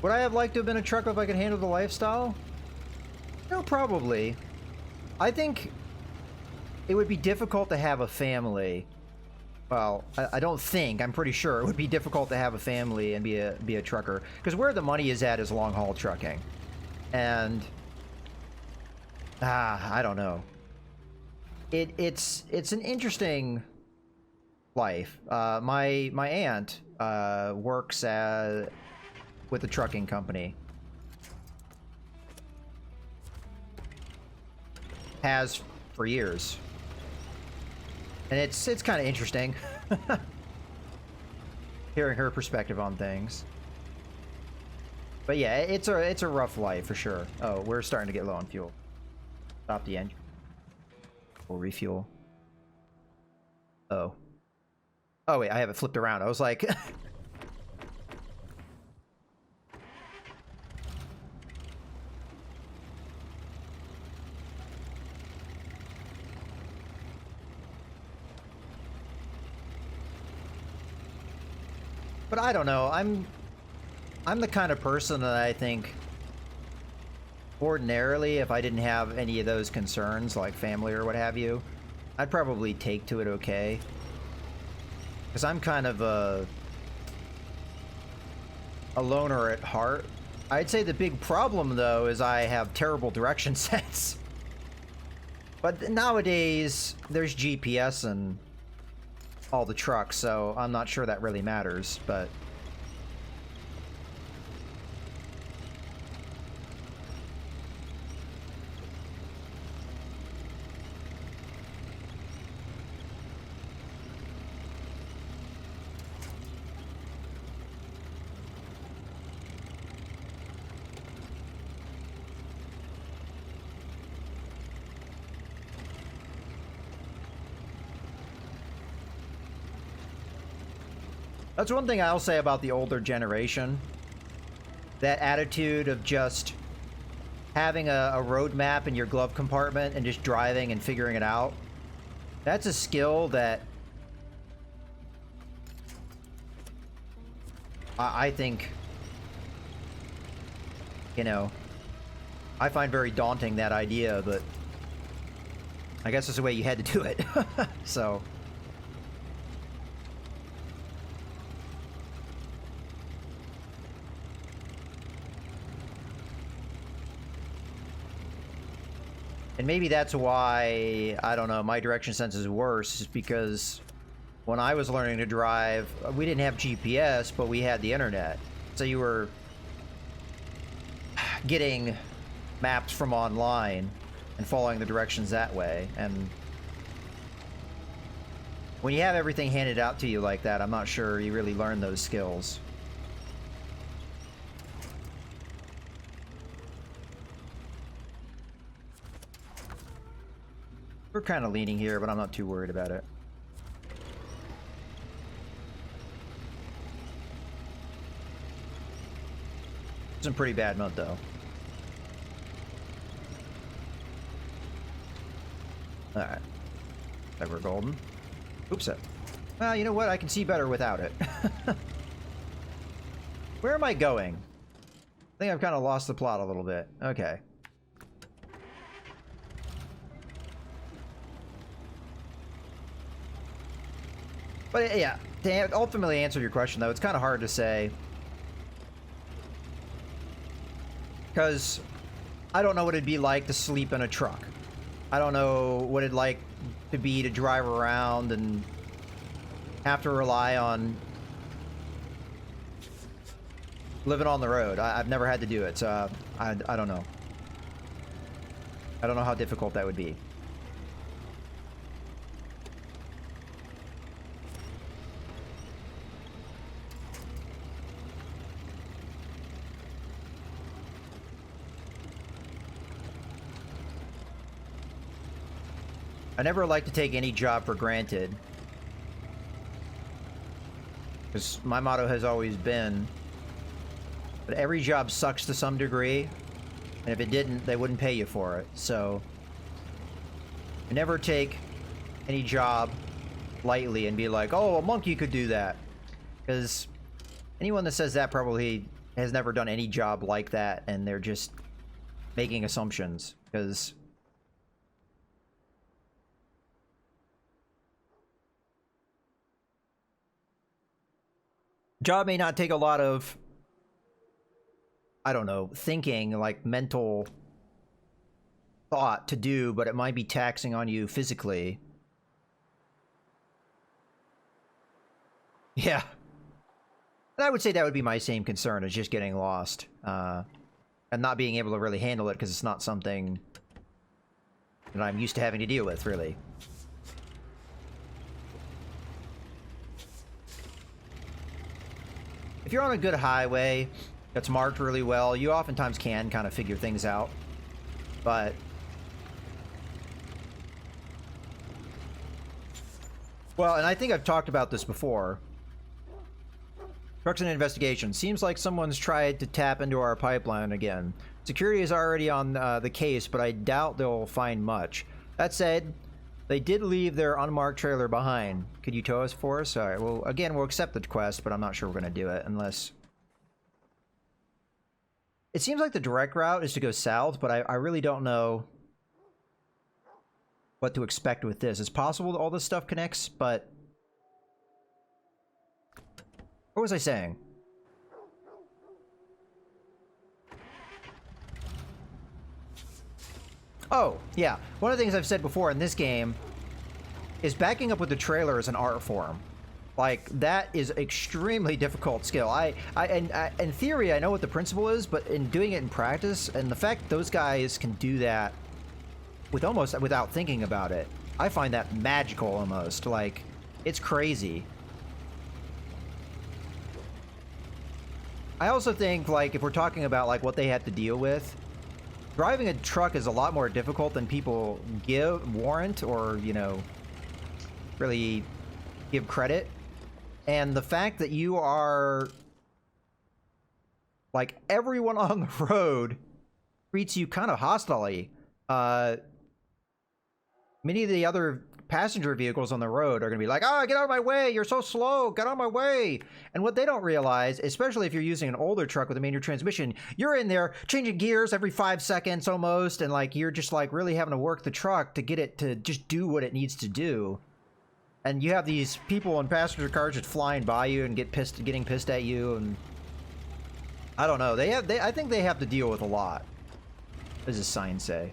Would I have liked to have been a trucker if I could handle the lifestyle? No, probably. I think it would be difficult to have a family. Well, I don't think. I'm pretty sure it would be difficult to have a family and be a trucker, because where the money is at is long haul trucking, and I don't know. It's an interesting life. My aunt works with a trucking company. Has for years. And it's kind of interesting hearing her perspective on things. But yeah, it's a rough life for sure. Oh, we're starting to get low on fuel. Stop the engine. We'll refuel. Oh. Oh wait, I have it flipped around. I was like But I don't know. I'm the kind of person that I think ordinarily, if I didn't have any of those concerns like family or what have you, I'd probably take to it okay. Because I'm kind of a loner at heart. I'd say the big problem though is I have terrible direction sense. But nowadays there's GPS and all the trucks, so I'm not sure that really matters, but that's one thing I'll say about the older generation. That attitude of just having a roadmap in your glove compartment and just driving and figuring it out. That's a skill that I think, you know, I find very daunting, that idea, but I guess it's the way you had to do it. So and maybe that's why, I don't know, my direction sense is worse, is because when I was learning to drive, we didn't have GPS, but we had the internet. So you were getting maps from online and following the directions that way. And when you have everything handed out to you like that, I'm not sure you really learn those skills. We're kind of leaning here, but I'm not too worried about it. It's a pretty bad mode, though. Alright. That we're golden. Oops. Well, you know what? I can see better without it. Where am I going? I think I've kind of lost the plot a little bit. Okay. But yeah, to ultimately answer your question, though, it's kind of hard to say. Because I don't know what it'd be like to sleep in a truck. I don't know what it'd like to be to drive around and have to rely on living on the road. I've never had to do it, so I don't know. I don't know how difficult that would be. I never like to take any job for granted, because my motto has always been that every job sucks to some degree, and if it didn't, they wouldn't pay you for it. So I never take any job lightly and be like, oh, a monkey could do that, because anyone that says that probably has never done any job like that, and they're just making assumptions, because job may not take a lot of, I don't know, thinking, like mental thought to do, but it might be taxing on you physically. Yeah. And I would say that would be my same concern, is just getting lost. And not being able to really handle it, because it's not something that I'm used to having to deal with, really. If you're on a good highway that's marked really well, you oftentimes can kind of figure things out. But well, and I think I've talked about this before. Trucks and investigation. Seems like someone's tried to tap into our pipeline again. Security is already on the case, but I doubt they'll find much. That said, they did leave their unmarked trailer behind. Could you tow us for us? Alright, well, again, we'll accept the quest, but I'm not sure we're going to do it unless... It seems like the direct route is to go south, but I really don't know what to expect with this. It's possible that all this stuff connects, but... What was I saying? Oh, yeah. One of the things I've said before in this game is backing up with the trailer is an art form. Like, that is extremely difficult skill. In theory, I know what the principle is, but in doing it in practice, and the fact those guys can do that with almost without thinking about it, I find that magical almost. Like, it's crazy. I also think, like, if we're talking about, like, what they have to deal with, driving a truck is a lot more difficult than people warrant or, you know, really give credit. And the fact that you are, like, everyone on the road treats you kind of hostilely. Many of the other passenger vehicles on the road are going to be like, oh, get out of my way, you're so slow, get out of my way. And what they don't realize, especially if you're using an older truck with a manual transmission, you're in there changing gears every 5 seconds almost, and like you're just like really having to work the truck to get it to just do what it needs to do. And you have these people in passenger cars just flying by you and getting pissed at you, and I don't know. I think they have to deal with a lot. What does this sign say?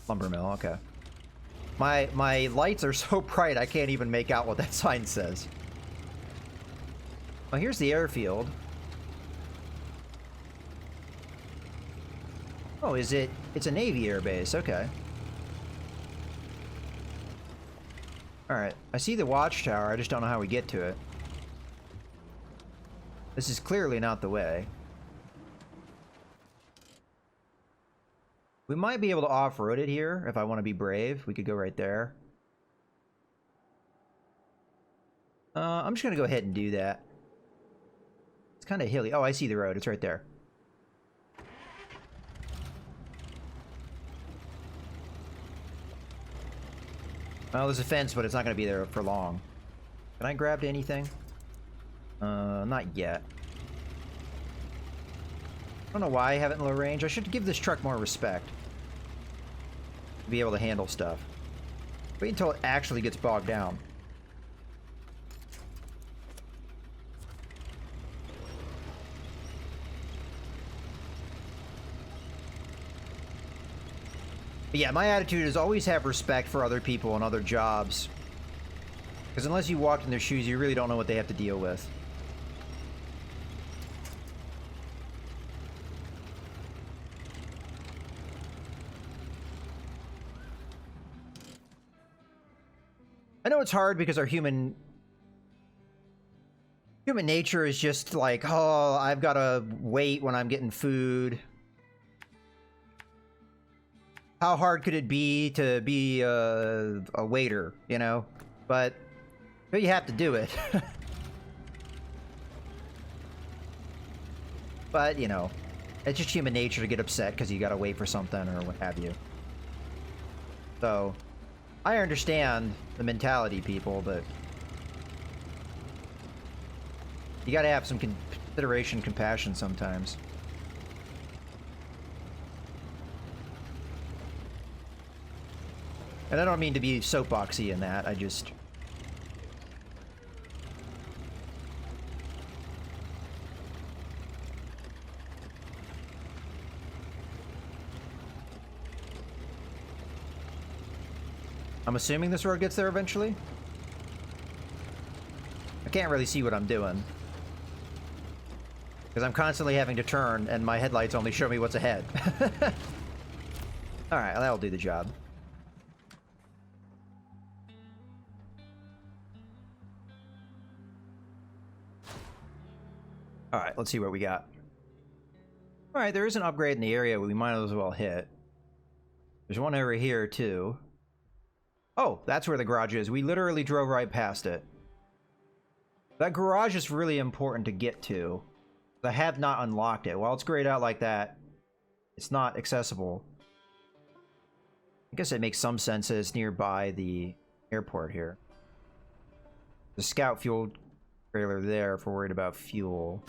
Lumber mill, okay. My lights are so bright I can't even make out what that sign says. Oh, here's the airfield. Oh, is it? It's a Navy air base, okay. Alright, I see the watchtower, I just don't know how we get to it. This is clearly not the way. We might be able to off-road it here, if I want to be brave. We could go right there. I'm just going to go ahead and do that. It's kind of hilly. Oh, I see the road. It's right there. Well, there's a fence, but it's not going to be there for long. Can I grab anything? Not yet. I don't know why I have it in low range. I should give this truck more respect. To be able to handle stuff. Wait until it actually gets bogged down. But yeah, my attitude is always have respect for other people and other jobs. Because unless you walked in their shoes, you really don't know what they have to deal with. I know it's hard because our human nature is just like, oh, I've got to wait when I'm getting food. How hard could it be to be a waiter, you know? But you have to do it. But, you know, it's just human nature to get upset because you got to wait for something or what have you. So, I understand the mentality, people, but you got to have some consideration, compassion sometimes. And I don't mean to be soapboxy in that, I just... I'm assuming this road gets there eventually? I can't really see what I'm doing. Because I'm constantly having to turn, and my headlights only show me what's ahead. Alright, that'll do the job. Alright, let's see what we got. Alright, there is an upgrade in the area we might as well hit. There's one over here, too. Oh, that's where the garage is. We literally drove right past it. That garage is really important to get to. I have not unlocked it. While it's grayed out like that, it's not accessible. I guess it makes some sense that it's nearby the airport here. The scout fuel trailer there if we're worried about fuel.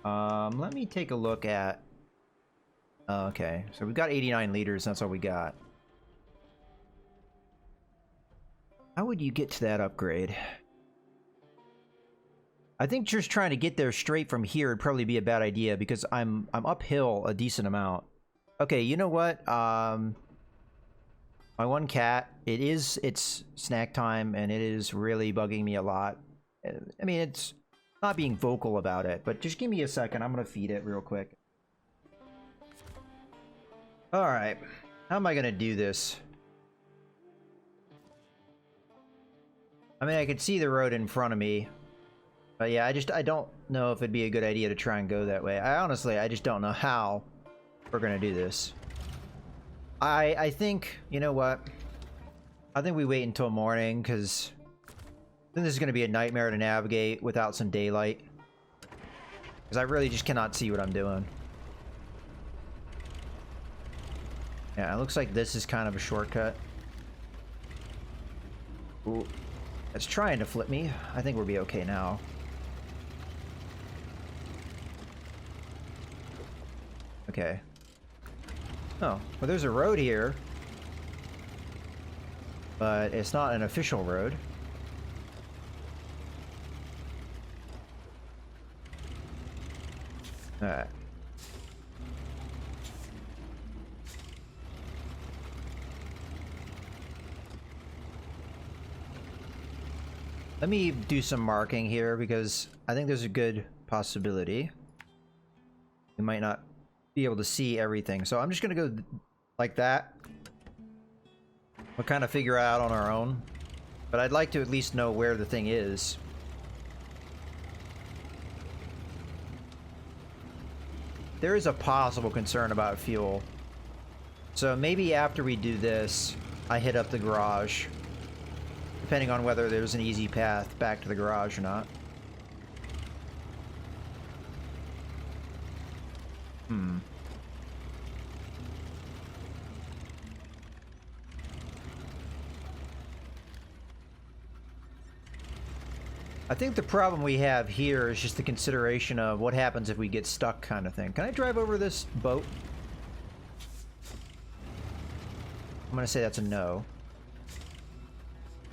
Let me take a look at... okay, so we've got 89 liters, that's all we got. How would you get to that upgrade? I think just trying to get there straight from here would probably be a bad idea because I'm uphill a decent amount. Okay, you know what? My one cat, it's snack time and it is really bugging me a lot. I mean, it's not being vocal about it, but just give me a second. I'm gonna feed it real quick. All right, how am I gonna do this? I mean, I can see the road in front of me. But yeah, I don't know if it'd be a good idea to try and go that way. I just don't know how we're gonna do this. I think, you know what? I think we wait until morning, because then this is gonna be a nightmare to navigate without some daylight. Because I really just cannot see what I'm doing. Yeah, it looks like this is kind of a shortcut. Ooh, it's trying to flip me. I think we'll be okay now. Okay. Oh, well there's a road here. But it's not an official road. Alright. Let me do some marking here because I think there's a good possibility we might not be able to see everything. So I'm just gonna go like that. We'll kind of figure out on our own. But I'd like to at least know where the thing is. There is a possible concern about fuel. So maybe after we do this, I hit up the garage. Depending on whether there's an easy path back to the garage or not. I think the problem we have here is just the consideration of what happens if we get stuck kind of thing. Can I drive over this boat? I'm gonna say that's a no.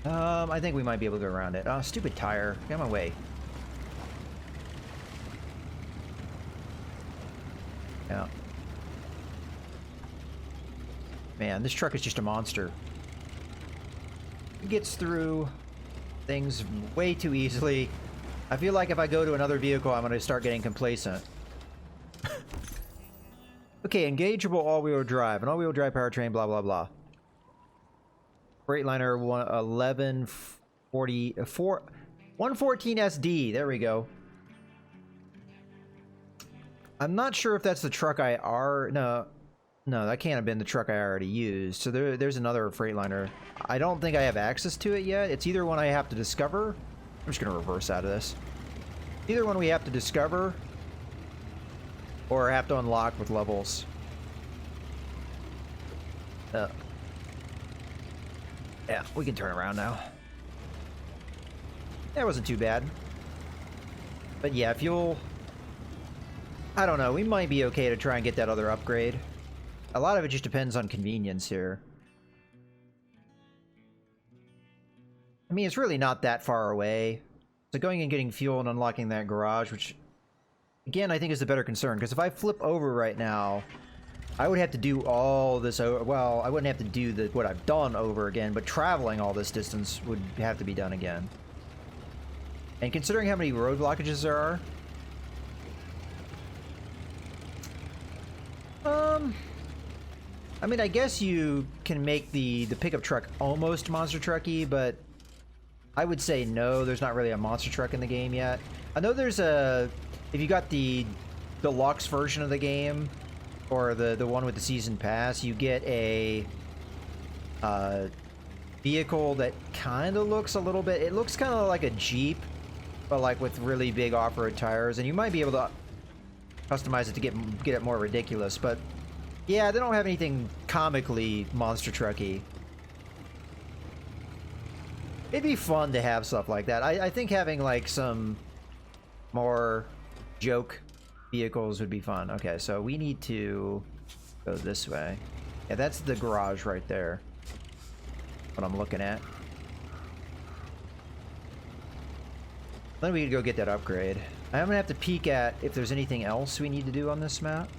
I think we might be able to go around it. Oh, stupid tire. Get out of my way. Yeah. Man, this truck is just a monster. It gets through things way too easily. I feel like if I go to another vehicle, I'm going to start getting complacent. Okay, engageable all-wheel drive. An all-wheel drive powertrain, blah, blah, blah. Freightliner 114 SD. There we go. I'm not sure if that's the truck no, that can't have been the truck I already used. So there's another Freightliner. I don't think I have access to it yet. It's either one I have to discover. I'm just gonna reverse out of this. Either one we have to discover or have to unlock with levels. Yeah, we can turn around now. That wasn't too bad. But yeah, fuel... I don't know, we might be okay to try and get that other upgrade. A lot of it just depends on convenience here. I mean, it's really not that far away. So going and getting fuel and unlocking that garage, which, again, I think is the better concern. Because if I flip over right now, I would have to do all this over. Well, I wouldn't have to do what I've done over again, but traveling all this distance would have to be done again. And considering how many road blockages there are... I mean, I guess you can make the pickup truck almost monster trucky, but I would say no, there's not really a monster truck in the game yet. I know there's a... If you got the deluxe version of the game, or the one with the season pass, you get a vehicle that kind of looks a little bit... It looks kind of like a Jeep, but like with really big off-road tires, and you might be able to customize it to get it more ridiculous, but yeah, they don't have anything comically monster trucky. It'd be fun to have stuff like that. I think having like some more joke vehicles would be fun. Okay, so we need to go this way. Yeah, that's the garage right there. What I'm looking at. Then we could go get that upgrade. I'm gonna have to peek at if there's anything else we need to do on this map.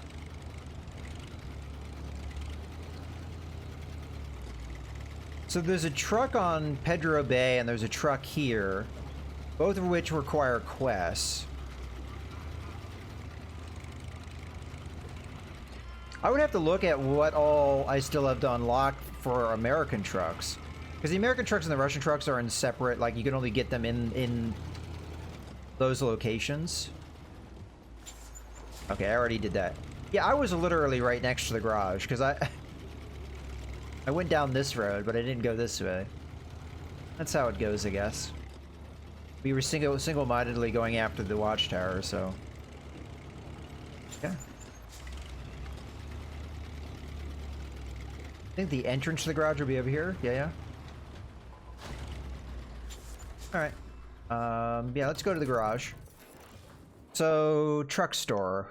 So there's a truck on Pedro Bay and there's a truck here, both of which require quests. I would have to look at what all I still have to unlock for American trucks. Because the American trucks and the Russian trucks are in separate, like you can only get them in those locations. Okay, I already did that. Yeah, I was literally right next to the garage, because I went down this road, but I didn't go this way. That's how it goes, I guess. We were single-mindedly going after the watchtower, so... Yeah. I think the entrance to the garage will be over here. Yeah. Alright. Yeah, let's go to the garage. So, truck store.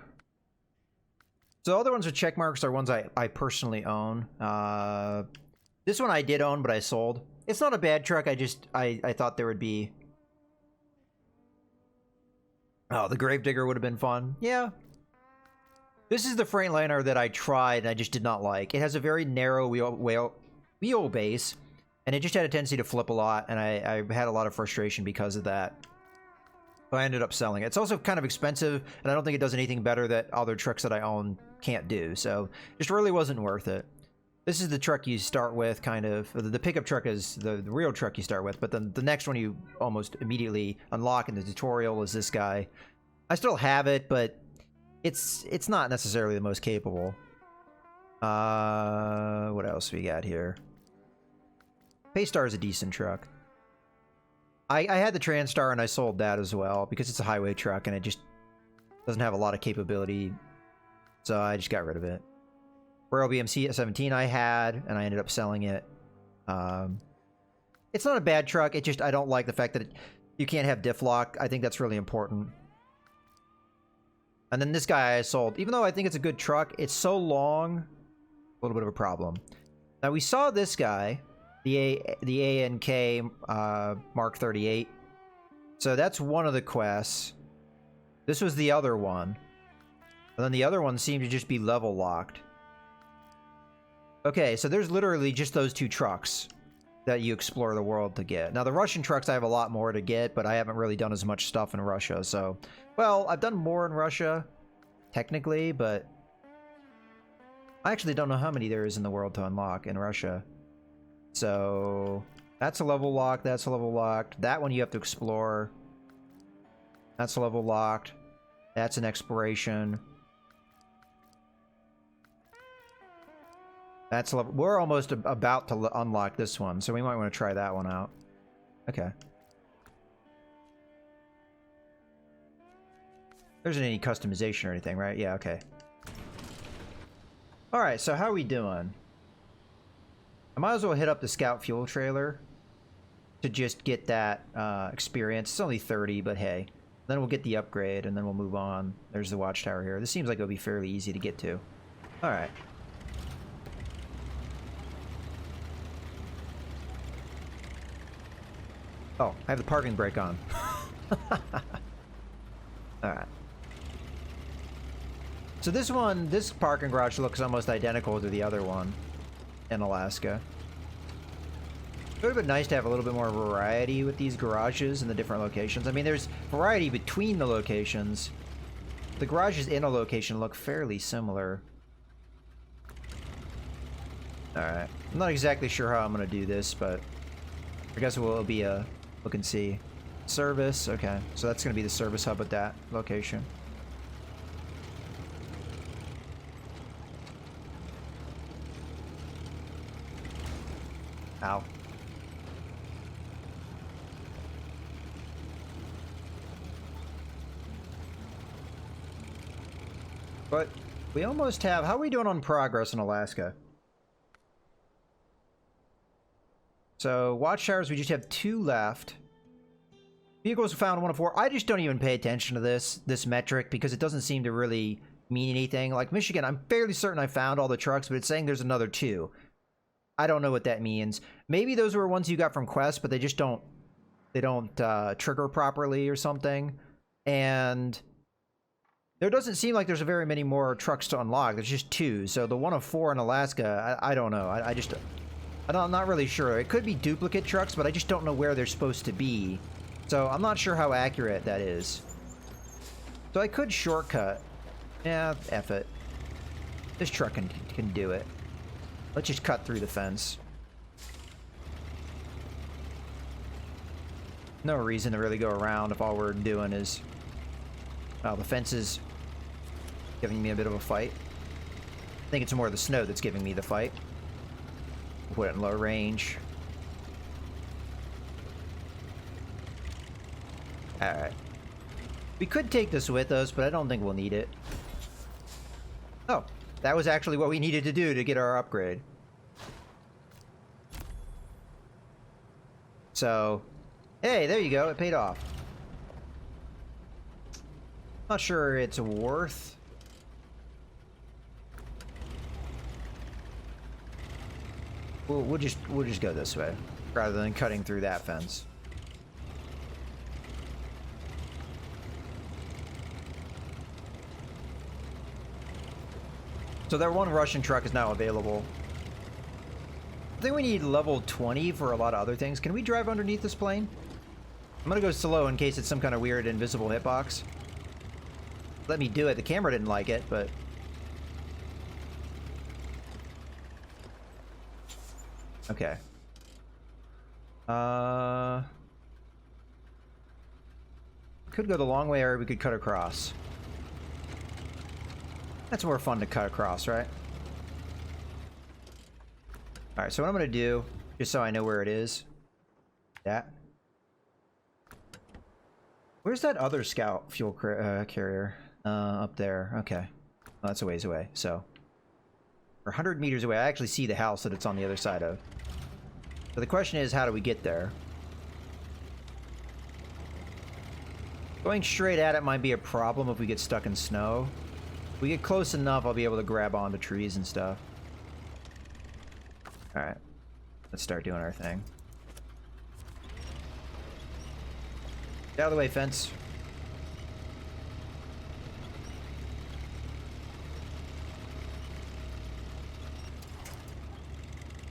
So, the other ones with check marks are ones I personally own. This one I did own, but I sold. It's not a bad truck, I thought there would be... Oh, the Gravedigger would have been fun. Yeah. This is the Freightliner that I tried and I just did not like. It has a very narrow wheelbase, and it just had a tendency to flip a lot, and I had a lot of frustration because of that. So I ended up selling it. It's also kind of expensive, and I don't think it does anything better that other trucks that I own can't do, so just really wasn't worth it. This is the truck you start with, kind of. The pickup truck is the real truck you start with, but then the next one you almost immediately unlock in the tutorial is this guy. I still have it, but it's not necessarily the most capable. What else we got here? Paystar is a decent truck. I had the Transtar and I sold that as well because it's a highway truck and it just doesn't have a lot of capability, so I just got rid of it. Royal BMC 17 I had and I ended up selling it. It's not a bad truck, it just I don't like the fact that you can't have diff lock. I think that's really important. And then this guy I sold, even though I think it's a good truck, it's so long, a little bit of a problem. Now we saw this guy, the ANK Mark 38. So that's one of the quests. This was the other one. And then the other one seemed to just be level locked. Okay, so there's literally just those two trucks that you explore the world to get. Now the Russian trucks I have a lot more to get, but I haven't really done as much stuff in Russia, so... Well, I've done more in Russia, technically, but... I actually don't know how many there is in the world to unlock in Russia. So... That's a level locked, that's a level locked. That one you have to explore. That's a level locked. That's an exploration. That's a level... We're almost about to unlock this one, so we might want to try that one out. Okay. There isn't any customization or anything, right? Yeah, okay. Alright, so how are we doing? I might as well hit up the Scout Fuel trailer to just get that experience. It's only 30, but hey. Then we'll get the upgrade, and then we'll move on. There's the watchtower here. This seems like it'll be fairly easy to get to. Alright. Oh, I have the parking brake on. Alright. So this parking garage looks almost identical to the other one in Alaska. It would have been nice to have a little bit more variety with these garages in the different locations. I mean, there's variety between the locations. The garages in a location look fairly similar. Alright. I'm not exactly sure how I'm going to do this, but I guess it will be a look and see. Service, okay. So that's going to be the service hub at that location. Ow. But we almost have... How are we doing on progress in Alaska? So, watchtowers, we just have 2 left. Vehicles found 1 of 4. I just don't even pay attention to this metric because it doesn't seem to really mean anything. Like Michigan, I'm fairly certain I found all the trucks, but it's saying there's another 2. I don't know what that means. Maybe those were ones you got from Quest, but they just don't... They don't trigger properly or something. And... There doesn't seem like there's very many more trucks to unlock. There's just 2. So the 1 of 4 in Alaska, I don't know. I'm not really sure. It could be duplicate trucks, but I just don't know where they're supposed to be. So I'm not sure how accurate that is. So I could shortcut. Yeah, F it. This truck can do it. Let's just cut through the fence. No reason to really go around if all we're doing is... Oh, the fence is giving me a bit of a fight. I think it's more the snow that's giving me the fight. Put it in low range. Alright. We could take this with us, but I don't think we'll need it. Oh, that was actually what we needed to do to get our upgrade. So, hey, there you go. It paid off. Not sure it's worth. We'll just go this way rather than cutting through that fence. So that 1 Russian truck is now available. I think we need level 20 for a lot of other things. Can we drive underneath this plane? I'm gonna go slow in case it's some kind of weird invisible hitbox. Let me do it. The camera didn't like it, but... Okay. Could go the long way, or we could cut across. That's more fun to cut across, right? Alright, so what I'm gonna do, just so I know where it is... That. Where's that other scout fuel carrier? Up there. Okay. Well, that's a ways away, so... We're 100 meters away. I actually see the house that it's on the other side of. So the question is, how do we get there? Going straight at it might be a problem if we get stuck in snow. If we get close enough, I'll be able to grab onto trees and stuff. Alright. Let's start doing our thing. Get out of the way, fence.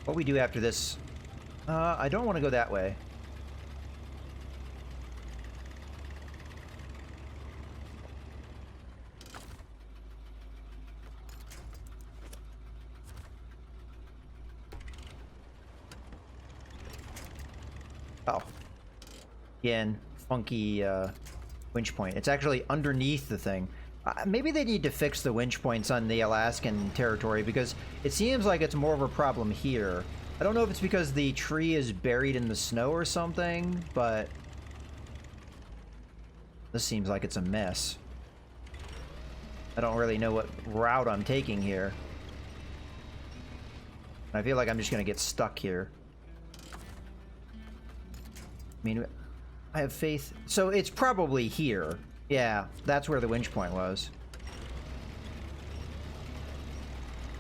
What we do after this... I don't want to go that way. Oh. Again, funky winch point. It's actually underneath the thing. Maybe they need to fix the winch points on the Alaskan territory because it seems like it's more of a problem here. I don't know if it's because the tree is buried in the snow or something, but this seems like it's a mess. I don't really know what route I'm taking here. I feel like I'm just gonna get stuck here. I mean, I have faith. So it's probably here. Yeah, that's where the winch point was.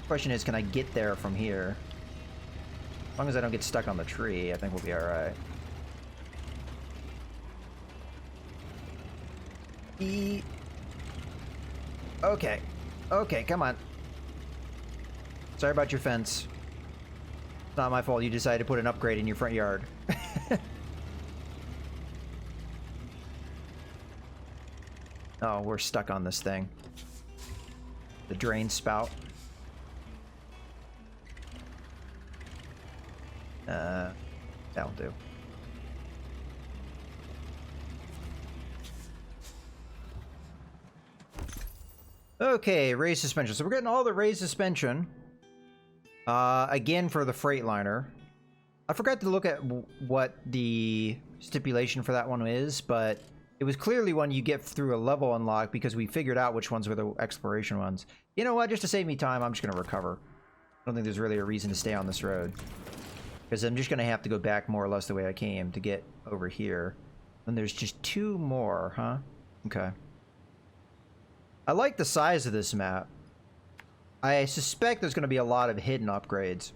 Question is, can I get there from here? As long as I don't get stuck on the tree, I think we'll be alright. Okay. Okay, come on. Sorry about your fence. It's not my fault you decided to put an upgrade in your front yard. Oh, we're stuck on this thing. The drain spout. That'll do. Okay, raised suspension. So we're getting all the raised suspension. Again for the Freightliner. I forgot to look at what the stipulation for that one is, but it was clearly one you get through a level unlock because we figured out which ones were the exploration ones. You know what? Just to save me time, I'm just going to recover. I don't think there's really a reason to stay on this road. Because I'm just going to have to go back more or less the way I came to get over here. And there's just 2 more, huh? Okay. I like the size of this map. I suspect there's going to be a lot of hidden upgrades.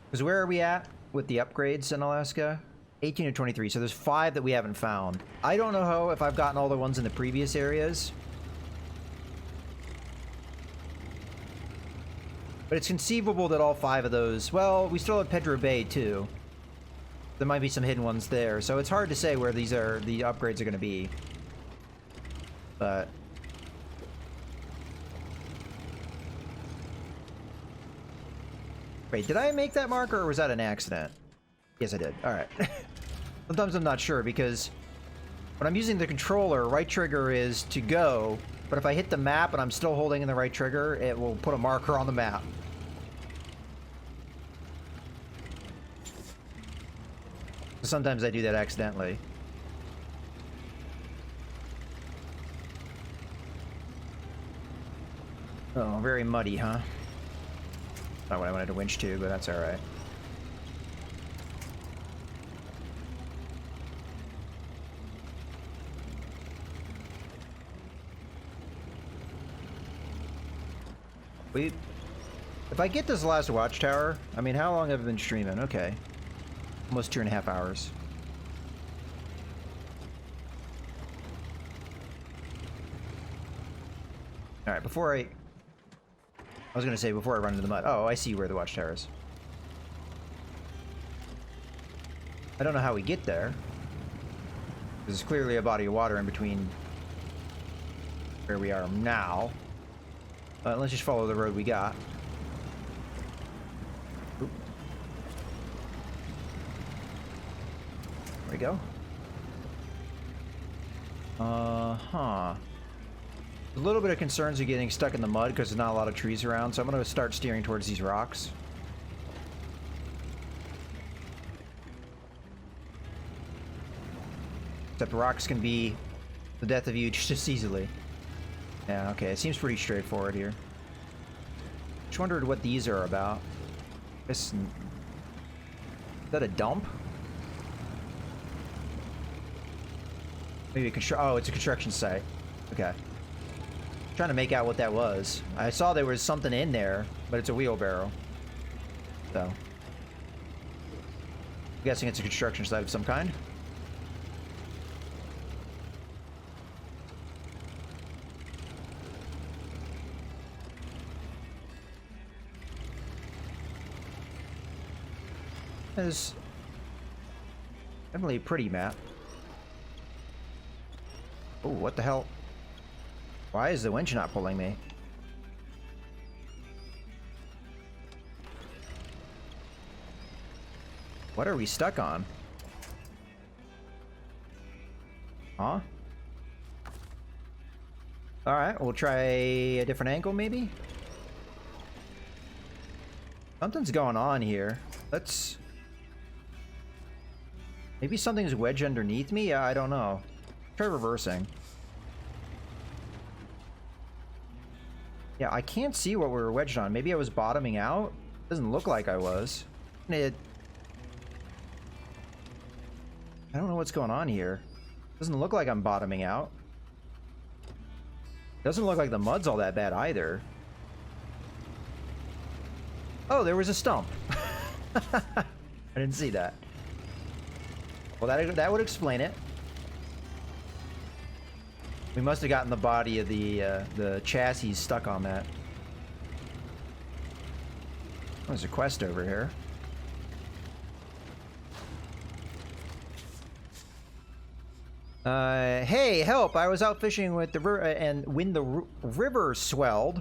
Because where are we at with the upgrades in Alaska? 18 to 23, so there's 5 that we haven't found. I don't know if I've gotten all the ones in the previous areas. But it's conceivable that all 5 of those... Well, we still have Pedro Bay, too. There might be some hidden ones there, so it's hard to say where these are, the upgrades are going to be. But... Wait, did I make that marker, or was that an accident? Yes, I did. Alright. Sometimes I'm not sure, because when I'm using the controller, right trigger is to go, but if I hit the map and I'm still holding in the right trigger, it will put a marker on the map. Sometimes I do that accidentally. Oh, very muddy, huh? Not what I wanted to winch to, but that's alright. If I get this last watchtower, I mean, how long have I been streaming? Okay. Almost 2.5 hours. Alright, before I was gonna say, before I run into the mud. Oh, I see where the watchtower is. I don't know how we get there. There's clearly a body of water in between where we are now. Let's just follow the road we got. Oop. There we go. A little bit of concerns of getting stuck in the mud because there's not a lot of trees around, so I'm going to start steering towards these rocks. Except rocks can be the death of you just as easily. Yeah, okay, it seems pretty straightforward here. Just wondered what these are about. Is that a dump? Maybe oh, it's a construction site. Okay. Trying to make out what that was. I saw there was something in there, but it's a wheelbarrow. So. I'm guessing it's a construction site of some kind. It's definitely a pretty map. Oh, what the hell? Why is the winch not pulling me? What are we stuck on? Huh? Alright, we'll try a different angle maybe? Something's going on here. Let's... Maybe something's wedged underneath me? I don't know. Try reversing. Yeah, I can't see what we were wedged on. Maybe I was bottoming out? Doesn't look like I was. I don't know what's going on here. Doesn't look like I'm bottoming out. Doesn't look like the mud's all that bad either. Oh, there was a stump. I didn't see that. Well, that would explain it. We must have gotten the body of the chassis stuck on that. Oh, there's a quest over here. Hey, help! I was out fishing with the river, and when the river swelled,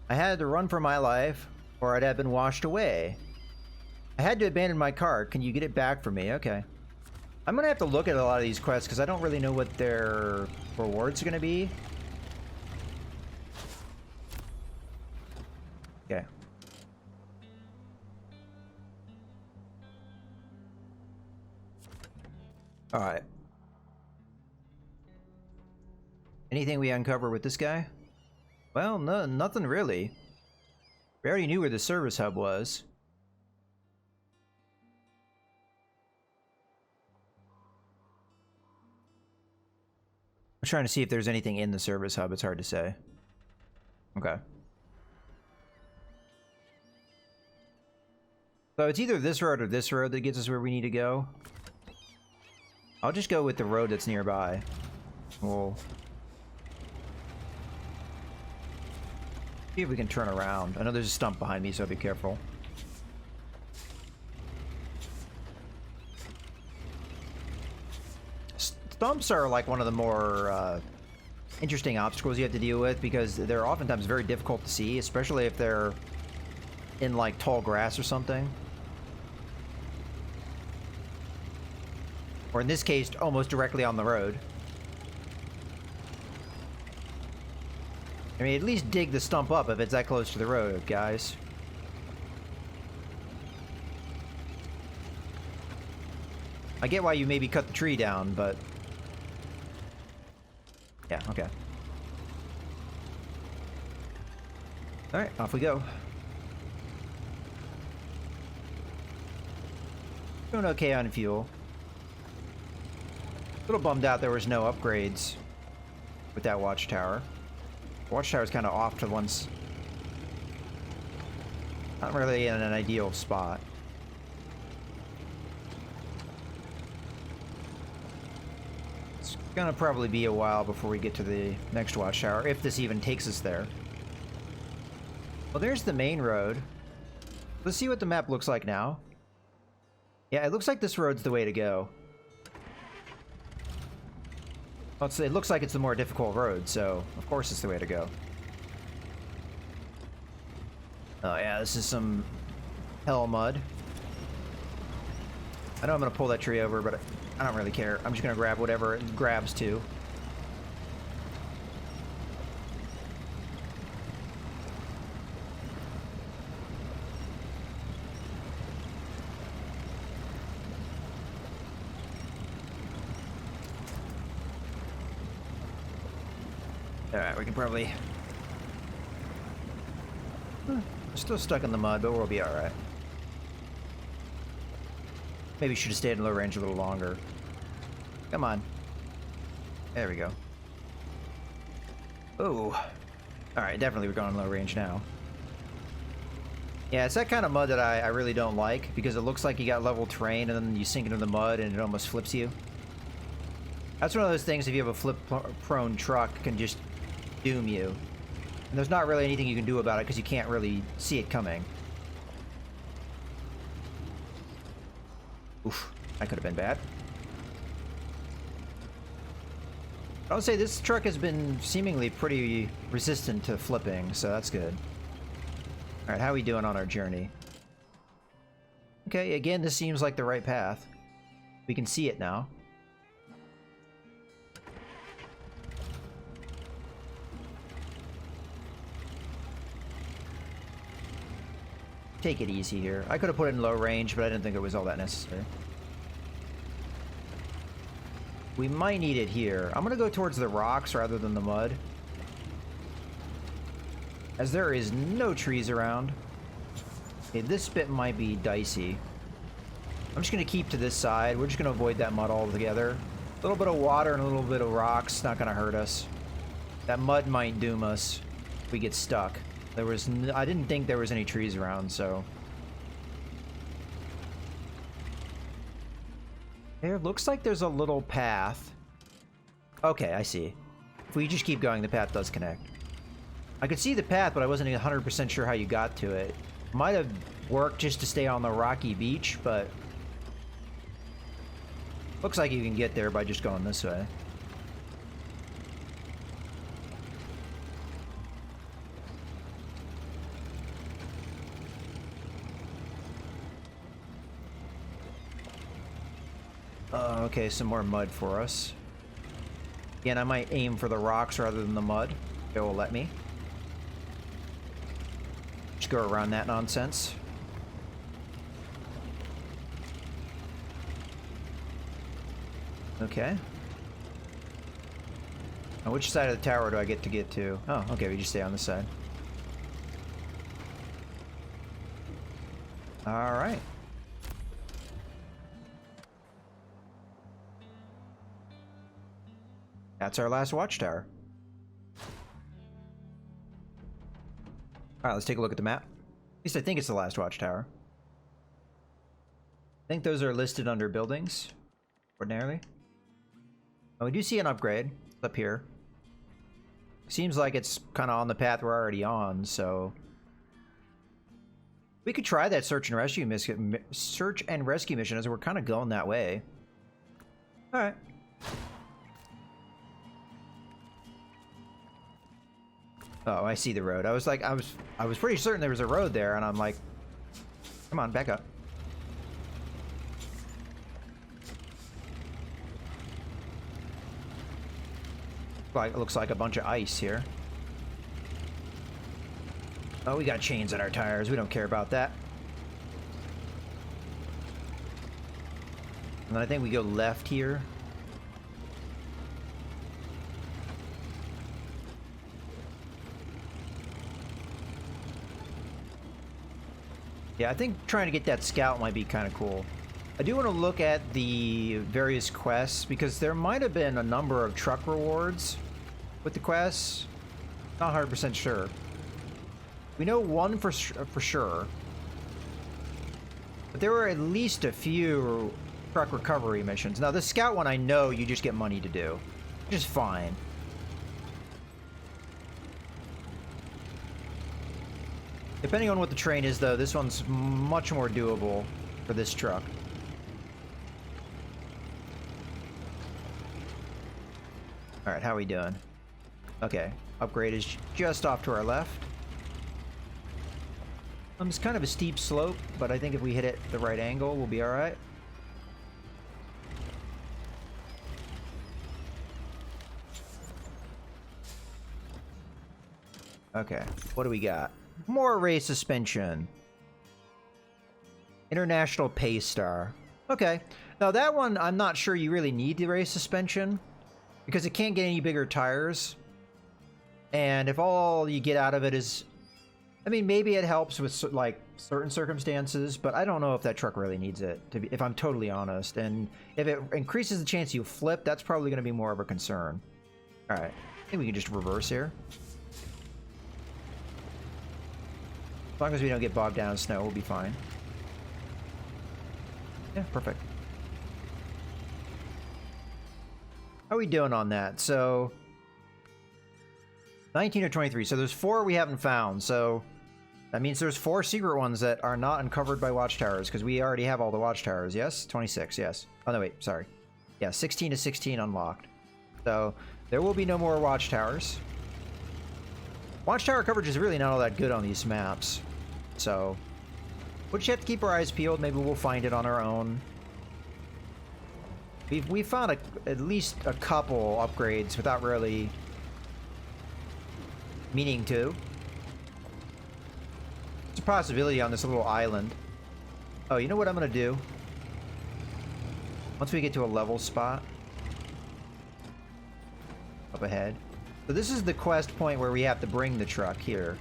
I had to run for my life, or I'd have been washed away. I had to abandon my cart. Can you get it back for me? Okay. I'm gonna have to look at a lot of these quests, because I don't really know what their rewards are gonna be. Okay. Alright. Anything we uncover with this guy? Well, no, nothing really. We already knew where the service hub was. I'm trying to see if there's anything in the service hub. It's hard to say. Okay. So it's either this road or this road that gets us where we need to go. I'll just go with the road that's nearby. We'll see if we can turn around. I know there's a stump behind me, so be careful. Stumps are like one of the more interesting obstacles you have to deal with, because they're oftentimes very difficult to see, especially if they're in like tall grass or something. Or in this case, almost directly on the road. I mean, at least dig the stump up if it's that close to the road, guys. I get why you maybe cut the tree down, but... yeah, okay. Alright, off we go. Doing okay on fuel. A little bummed out there was no upgrades with that watchtower. Watchtower's kind of off to once. Not really in an ideal spot. It's gonna probably be a while before we get to the next watchtower, if this even takes us there. Well, there's the main road. Let's see what the map looks like now. Yeah, it looks like this road's the way to go. Well, it looks like it's the more difficult road, so of course it's the way to go. Oh yeah, this is some hell mud. I know I'm gonna pull that tree over, but I don't really care. I'm just gonna grab whatever it grabs to. Alright, we can probably... we're still stuck in the mud, but we'll be alright. Maybe should have stayed in low range a little longer. Come on. There we go. Oh. Alright, definitely we're going low range now. Yeah, it's that kind of mud that I really don't like, because it looks like you got level terrain and then you sink into the mud and it almost flips you. That's one of those things, if you have a flip-prone truck, can just doom you. And there's not really anything you can do about it because you can't really see it coming. Oof, that could have been bad. I would say this truck has been seemingly pretty resistant to flipping, so that's good. Alright, how are we doing on our journey? Okay, again, this seems like the right path. We can see it now. Take it easy here. I could have put it in low range, but I didn't think it was all that necessary. We might need it here. I'm gonna go towards the rocks rather than the mud, as there is no trees around. Okay, this bit might be dicey. I'm just gonna keep to this side. We're just gonna avoid that mud altogether. A little bit of water and a little bit of rocks, not gonna hurt us. That mud might doom us if we get stuck. I didn't think there was any trees around, so. There looks like there's a little path. Okay, I see. If we just keep going, the path does connect. I could see the path, but I wasn't 100% sure how you got to it. Might have worked just to stay on the rocky beach, but looks like you can get there by just going this way. Okay, some more mud for us. Again, I might aim for the rocks rather than the mud. It will let me. Just go around that nonsense. Okay. Now, which side of the tower do I get to? Oh, okay, we just stay on this side. Alright. That's our last watchtower. Alright, let's take a look at the map. At least I think it's the last watchtower. I think those are listed under buildings, ordinarily. Oh, we do see an upgrade. It's up here. Seems like it's kind of on the path we're already on, so we could try that search and rescue mission as we're kind of going that way. All right. Oh, I see the road. I was pretty certain there was a road there, and I'm like, come on, back up. It looks like a bunch of ice here. Oh, we got chains on our tires. We don't care about that. And then I think we go left here. Yeah, I think trying to get that scout might be kind of cool. I do want to look at the various quests, because there might have been a number of truck rewards with the quests. Not 100% sure. We know one for sure. But there were at least a few truck recovery missions. Now, the scout one I know you just get money to do. Which is fine. Depending on what the terrain is, though, this one's much more doable for this truck. Alright, how are we doing? Okay, upgrade is just off to our left. It's kind of a steep slope, but I think if we hit it the right angle, we'll be alright. Okay, what do we got? More race suspension. International Pay Star. Okay. Now that one, I'm not sure you really need the race suspension, because it can't get any bigger tires. And if all you get out of it is, I mean, maybe it helps with like certain circumstances, but I don't know if that truck really needs it, if I'm totally honest. And if it increases the chance you flip, that's probably going to be more of a concern. All right. I think we can just reverse here. As long as we don't get bogged down in snow, we'll be fine. Yeah, perfect. How are we doing on that? So 19 or 23. So there's 4 we haven't found. So that means there's 4 secret ones that are not uncovered by watchtowers, because we already have all the watchtowers. Yes? 26, yes. Oh, no, wait. Sorry. Yeah, 16 to 16 unlocked. So there will be no more watchtowers. Watchtower coverage is really not all that good on these maps. So we'll just have to keep our eyes peeled. Maybe we'll find it on our own. We've found at least a couple upgrades without really meaning to. It's a possibility on this little island. Oh, you know what I'm gonna do? Once we get to a level spot up ahead. So this is the quest point where we have to bring the truck here.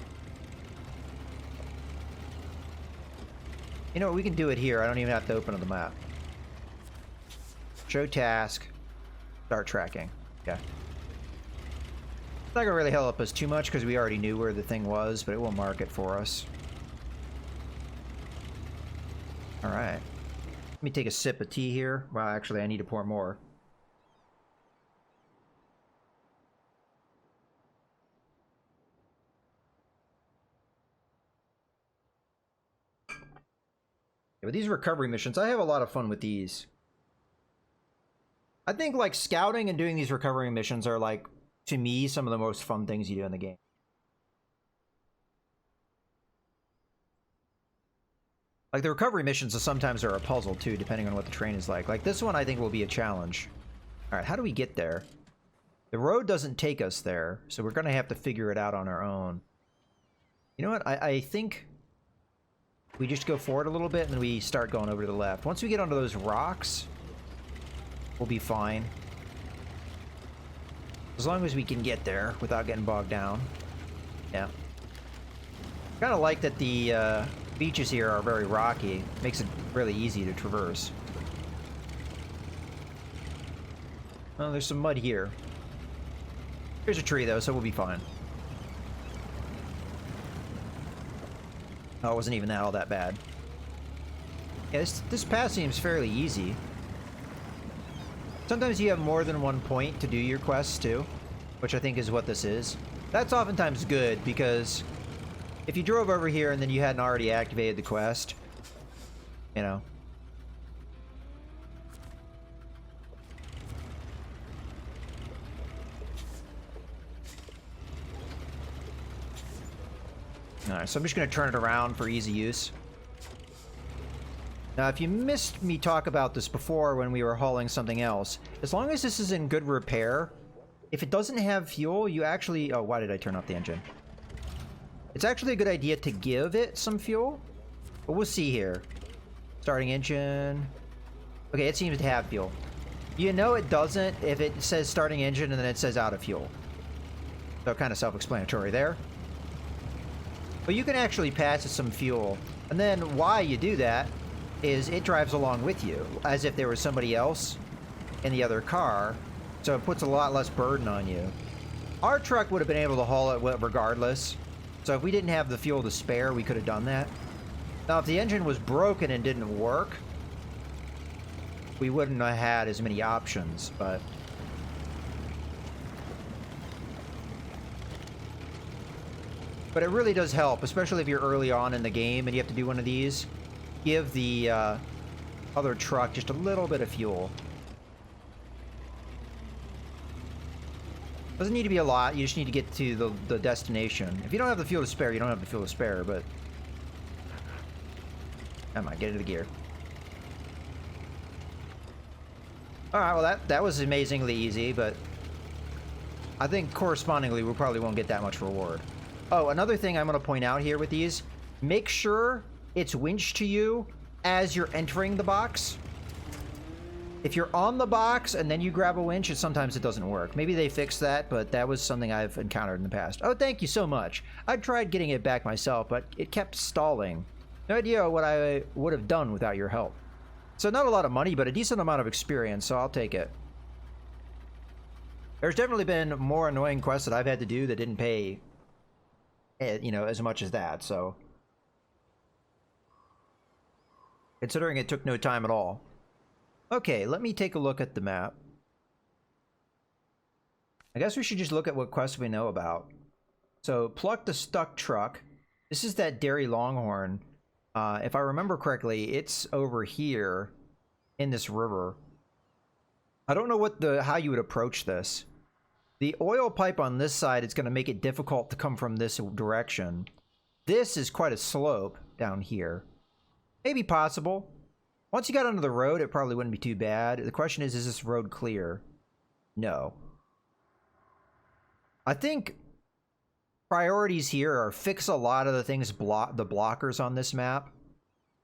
You know what, we can do it here. I don't even have to open the map. Show task. Start tracking. Okay. It's not gonna really help us too much because we already knew where the thing was, but it will mark it for us. Alright. Let me take a sip of tea here. Well, actually, I need to pour more. Yeah, with these recovery missions, I have a lot of fun with these. I think, like, scouting and doing these recovery missions are, like, to me, some of the most fun things you do in the game. Like, the recovery missions sometimes are a puzzle, too, depending on what the terrain is like. Like, this one, I think, will be a challenge. Alright, how do we get there? The road doesn't take us there, so we're gonna have to figure it out on our own. You know what? I think we just go forward a little bit, and then we start going over to the left. Once we get onto those rocks, we'll be fine. As long as we can get there without getting bogged down. Yeah. Kind of like that the beaches here are very rocky. Makes it really easy to traverse. Oh, there's some mud here. There's a tree, though, so we'll be fine. Oh, it wasn't even all that bad. Yeah, this path seems fairly easy. Sometimes you have more than one point to do your quests, too, which I think is what this is. That's oftentimes good, because if you drove over here and then you hadn't already activated the quest, you know. Alright, so I'm just going to turn it around for easy use. Now, if you missed me talk about this before when we were hauling something else, as long as this is in good repair, if it doesn't have fuel, you actually... Oh, why did I turn off the engine? It's actually a good idea to give it some fuel, but we'll see here. Starting engine. Okay, it seems to have fuel. You know it doesn't if it says starting engine and then it says out of fuel. So kind of self-explanatory there. But you can actually pass it some fuel. And then why you do that is it drives along with you, as if there was somebody else in the other car. So it puts a lot less burden on you. Our truck would have been able to haul it regardless. So if we didn't have the fuel to spare, we could have done that. Now, if the engine was broken and didn't work, we wouldn't have had as many options, but... But it really does help, especially if you're early on in the game and you have to do one of these. Give the other truck just a little bit of fuel. Doesn't need to be a lot, you just need to get to the destination. If you don't have the fuel to spare, you don't have the fuel to spare, but... Come on, get into the gear. Alright, well that was amazingly easy, but... I think correspondingly we probably won't get that much reward. Oh, another thing I'm going to point out here with these, make sure it's winched to you as you're entering the box. If you're on the box and then you grab a winch, sometimes it doesn't work. Maybe they fixed that, but that was something I've encountered in the past. Oh, thank you so much. I tried getting it back myself, but it kept stalling. No idea what I would have done without your help. So not a lot of money, but a decent amount of experience, so I'll take it. There's definitely been more annoying quests that I've had to do that didn't pay, you know, as much as that, so... Considering it took no time at all. Okay, let me take a look at the map. I guess we should just look at what quests we know about. So, pluck the stuck truck. This is that Dairy Longhorn. If I remember correctly, it's over here in this river. I don't know how you would approach this. The oil pipe on this side is going to make it difficult to come from this direction. This is quite a slope down here. Maybe possible. Once you got onto the road, it probably wouldn't be too bad. The question is this road clear? No. I think priorities here are fix a lot of the things, the blockers on this map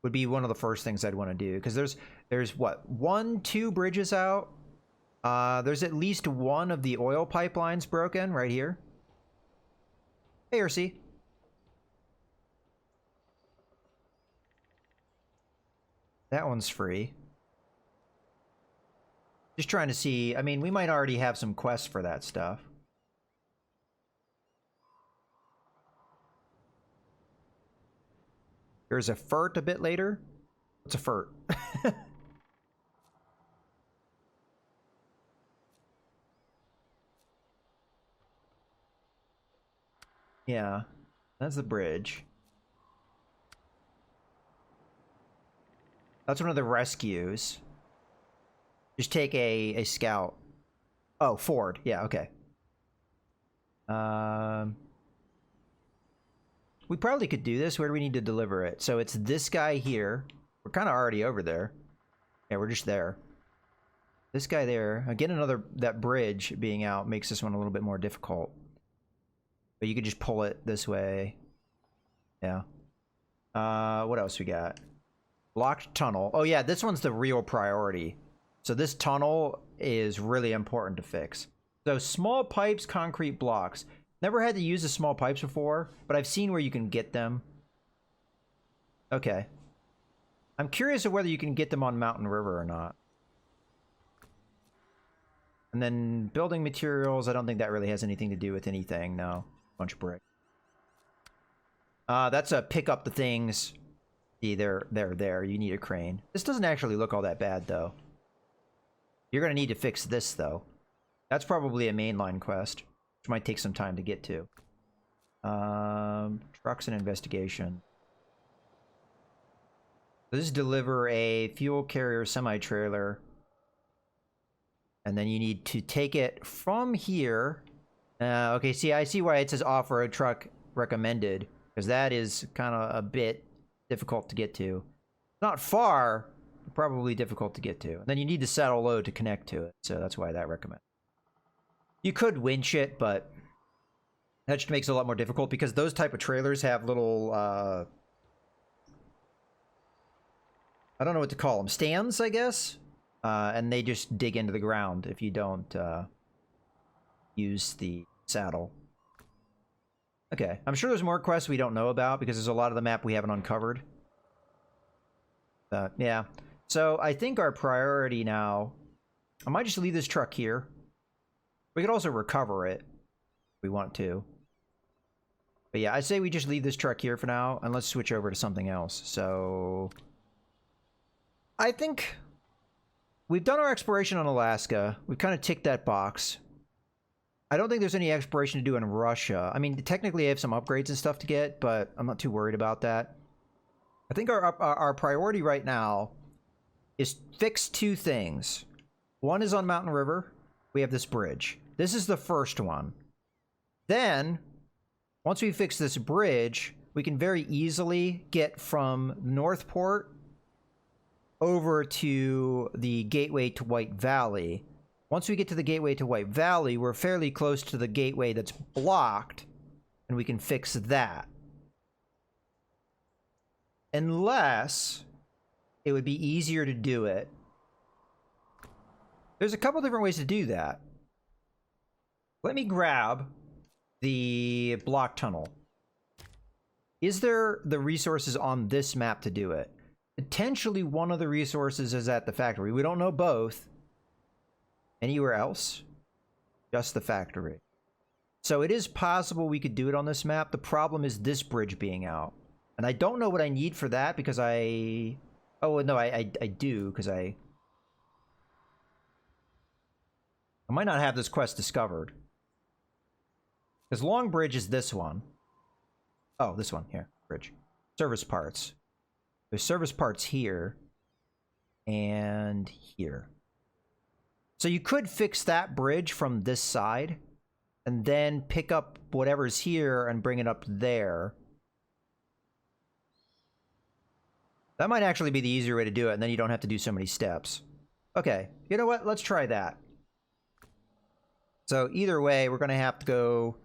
would be one of the first things I'd want to do. Because there's what, 2 bridges out? There's at least one of the oil pipelines broken right here. Hey, RC. That one's free. Just trying to see. I mean, we might already have some quests for that stuff. There's a furt a bit later. What's a furt? Yeah, that's the bridge. That's one of the rescues. Just take a scout. Oh, Ford. Yeah, okay. We probably could do this. Where do we need to deliver it? So it's this guy here. We're kind of already over there. Yeah, we're just there. This guy there. Again, that bridge being out makes this one a little bit more difficult. But you could just pull it this way. Yeah. What else we got? Blocked tunnel. Oh yeah, this one's the real priority. So this tunnel is really important to fix. So small pipes, concrete blocks. Never had to use the small pipes before, but I've seen where you can get them. Okay. I'm curious of whether you can get them on Mountain River or not. And then building materials, I don't think that really has anything to do with anything, no. Bunch of brick. That's a pick up the things. See, they're there. You need a crane. This doesn't actually look all that bad, though. You're going to need to fix this, though. That's probably a mainline quest, which might take some time to get to. Trucks and investigation. This is deliver a fuel carrier semi-trailer. And then you need to take it from here. Okay, see, I see why it says off-road truck recommended. Because that is kind of a bit difficult to get to. Not far, but probably difficult to get to. And then you need the saddle load to connect to it. So that's why that recommended. You could winch it, but that just makes it a lot more difficult because those type of trailers have little, I don't know what to call them. Stands, I guess? And they just dig into the ground if you don't use the saddle. Okay, I'm sure there's more quests we don't know about because there's a lot of the map we haven't uncovered. Yeah. So I think our priority now... I might just leave this truck here. We could also recover it if we want to. But yeah, I say we just leave this truck here for now and let's switch over to something else. So... I think... we've done our exploration on Alaska. We've kind of ticked that box. I don't think there's any exploration to do in Russia. I mean, technically I have some upgrades and stuff to get, but I'm not too worried about that. I think our priority right now is fix two things. One is on Mountain River. We have this bridge. This is the first one. Then, once we fix this bridge, we can very easily get from Northport over to the gateway to White Valley. Once we get to the gateway to White Valley, we're fairly close to the gateway that's blocked, and we can fix that. Unless it would be easier to do it. There's a couple different ways to do that. Let me grab the block tunnel. Is there the resources on this map to do it? Potentially one of the resources is at the factory. We don't know both. Anywhere else? Just the factory. So it is possible we could do it on this map. The problem is this bridge being out. And I don't know what I need for that because I... oh, no, I do because I might not have this quest discovered. Because Long Bridge is this one. Oh, this one. Here. Bridge. Service parts. There's service parts here. And here. So you could fix that bridge from this side. And then pick up whatever's here and bring it up there. That might actually be the easier way to do it, and then you don't have to do so many steps. Okay, you know what? Let's try that. So either way, we're going to have to go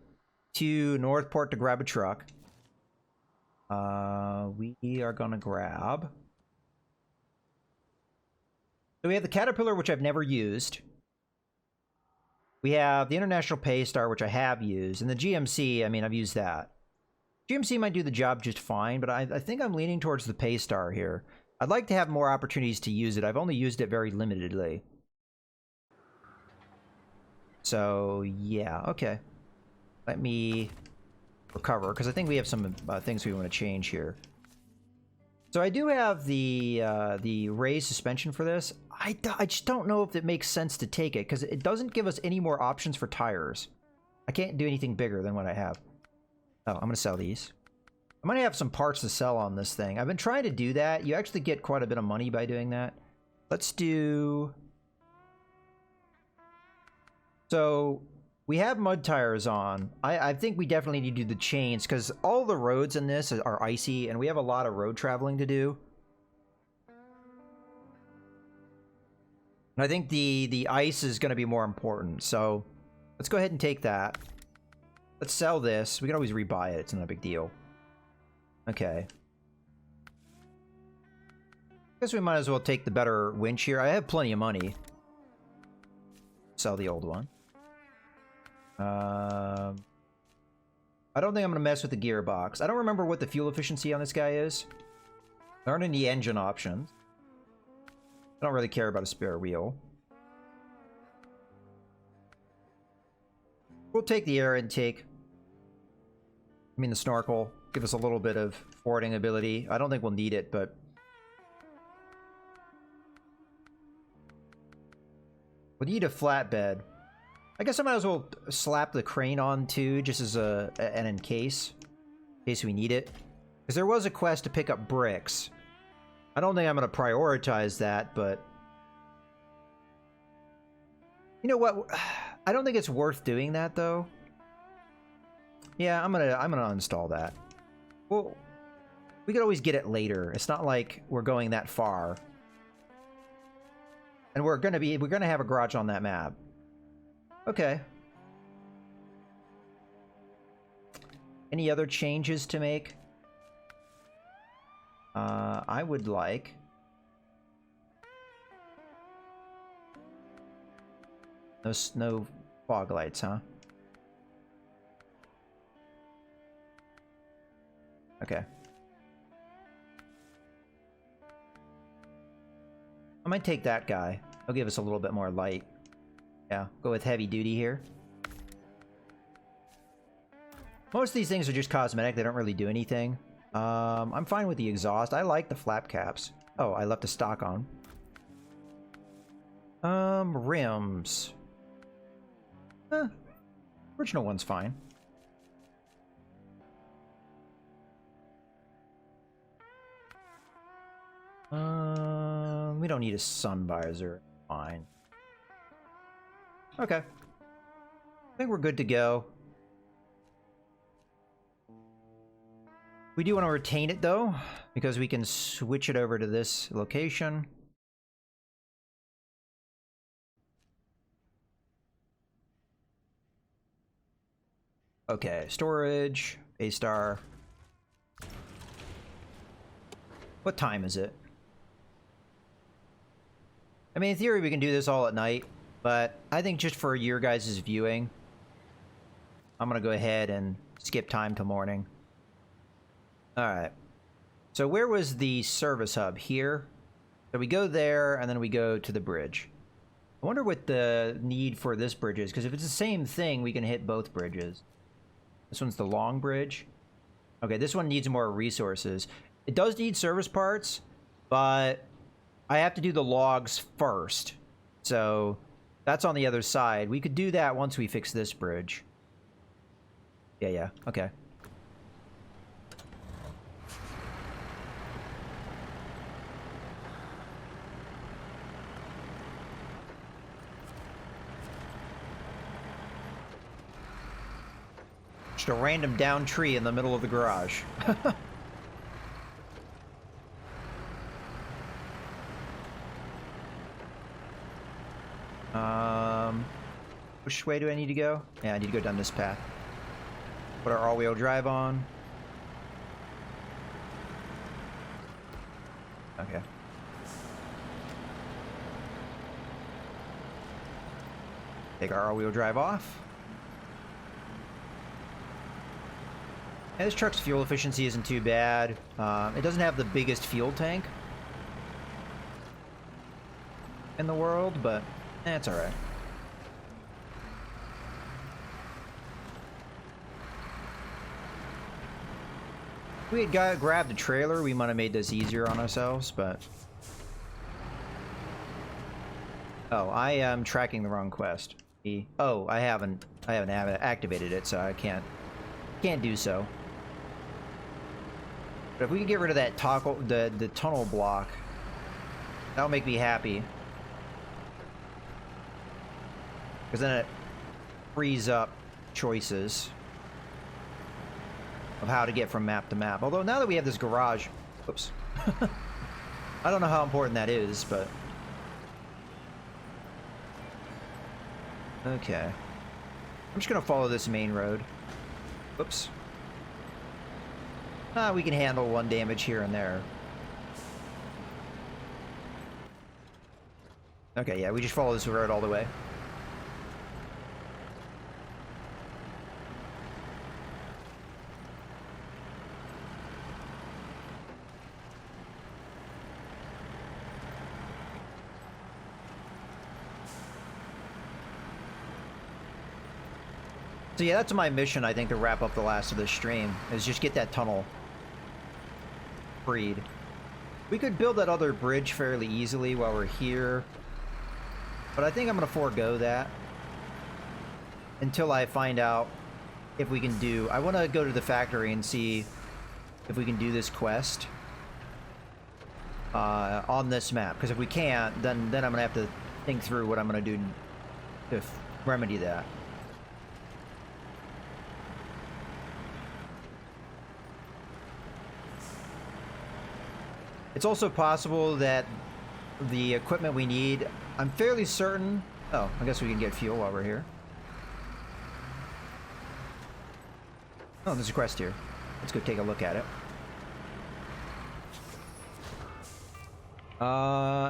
to Northport to grab a truck. We are going to grab... so we have the Caterpillar, which I've never used. We have the International Pay Star, which I have used. And the GMC, I mean, I've used that. GMC might do the job just fine, but I think I'm leaning towards the Pay Star here. I'd like to have more opportunities to use it. I've only used it very limitedly. So, yeah, okay. Let me recover, because I think we have some things we want to change here. So I do have the raised suspension for this. I just don't know if it makes sense to take it, because it doesn't give us any more options for tires. I can't do anything bigger than what I have. Oh, I'm going to sell these. I'm going to have some parts to sell on this thing. I've been trying to do that. You actually get quite a bit of money by doing that. Let's do... So, we have mud tires on. I think we definitely need to do the chains, because all the roads in this are icy, and we have a lot of road traveling to do. And I think the ice is going to be more important, so let's go ahead and take that. Let's sell this. We can always rebuy it. It's not a big deal. Okay. Guess we might as well take the better winch here. I have plenty of money. Sell the old one. I don't think I'm going to mess with the gearbox. I don't remember what the fuel efficiency on this guy is. There aren't any engine options. I don't really care about a spare wheel. We'll take the air intake. I mean the snorkel. Give us a little bit of forwarding ability. I don't think we'll need it, but... we'll need a flatbed. I guess I might as well slap the crane on too, just as an in case we need it. Because there was a quest to pick up bricks. I don't think I'm going to prioritize that, but... you know what? I don't think it's worth doing that, though. Yeah, I'm gonna uninstall that. Well, we could always get it later. It's not like we're going that far. And we're gonna have a garage on that map. Okay. Any other changes to make? I would like... No fog lights, huh? Okay. I might take that guy. He'll give us a little bit more light. Yeah, go with heavy duty here. Most of these things are just cosmetic. They don't really do anything. I'm fine with the exhaust. I like the flap caps. Oh, I left the stock on. Rims. Original one's fine. We don't need a sun visor. Fine. Okay. I think we're good to go. We do want to retain it, though, because we can switch it over to this location. Okay, storage, A-star. What time is it? I mean, in theory, we can do this all at night, but I think just for your guys' viewing, I'm gonna go ahead and skip time till morning. Alright. So where was the service hub? Here? So we go there, and then we go to the bridge. I wonder what the need for this bridge is, because if it's the same thing, we can hit both bridges. This one's the long bridge. Okay, this one needs more resources. It does need service parts, but I have to do the logs first. So that's on the other side. We could do that once we fix this bridge. Yeah, okay. Just a random down tree in the middle of the garage. Which way do I need to go? Yeah, I need to go down this path. Put our all-wheel drive on. Okay. Take our all-wheel drive off. And this truck's fuel efficiency isn't too bad. It doesn't have the biggest fuel tank, in the world, but it's alright. If we had grabbed a trailer, we might have made this easier on ourselves, but... Oh, I am tracking the wrong quest. Oh, I haven't activated it, so I can't do so. But if we could get rid of that the tunnel block, that'll make me happy. Because then it frees up choices of how to get from map to map. Although now that we have this garage, oops, I don't know how important that is, but okay. I'm just gonna follow this main road. Oops. We can handle one damage here and there. Okay, yeah, we just follow this road all the way. So yeah, that's my mission, I think, to wrap up the last of this stream, is just get that tunnel freed. We could build that other bridge fairly easily while we're here, but I think I'm going to forego that until I find out if we can do... I want to go to the factory and see if we can do this quest on this map, because if we can't, then I'm going to have to think through what I'm going to do to remedy that. It's also possible that the equipment we need, I'm fairly certain... Oh, I guess we can get fuel while we're here. Oh, there's a quest here. Let's go take a look at it.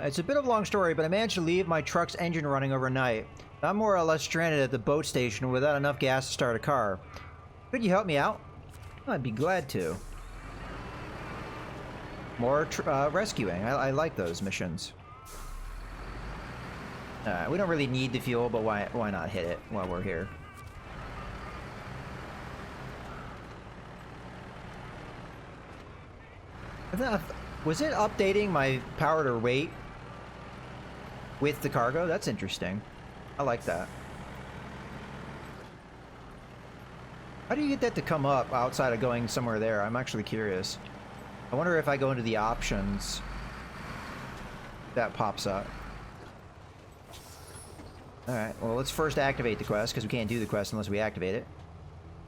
It's a bit of a long story, but I managed to leave my truck's engine running overnight. I'm more or less stranded at the boat station without enough gas to start a car. Could you help me out? I'd be glad to. More rescuing. I like those missions. We don't really need the fuel, but why not hit it while we're here? Was it updating my power to weight with the cargo? That's interesting. I like that. How do you get that to come up outside of going somewhere there? I'm actually curious. I wonder if I go into the options, that pops up. Alright, well, let's first activate the quest, because we can't do the quest unless we activate it.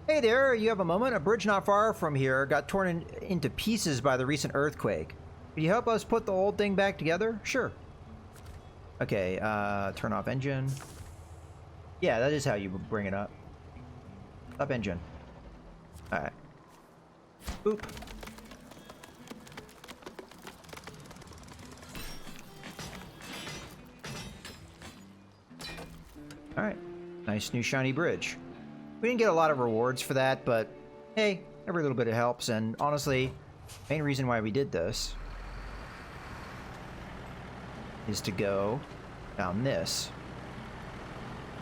Hey there, you have a moment? A bridge not far from here got torn into pieces by the recent earthquake. Could you help us put the old thing back together? Sure. Okay, turn off engine. Yeah, that is how you bring it up. Up engine. Alright. Boop. Alright. Nice new shiny bridge. We didn't get a lot of rewards for that, but hey, every little bit helps, and honestly, main reason why we did this is to go down this.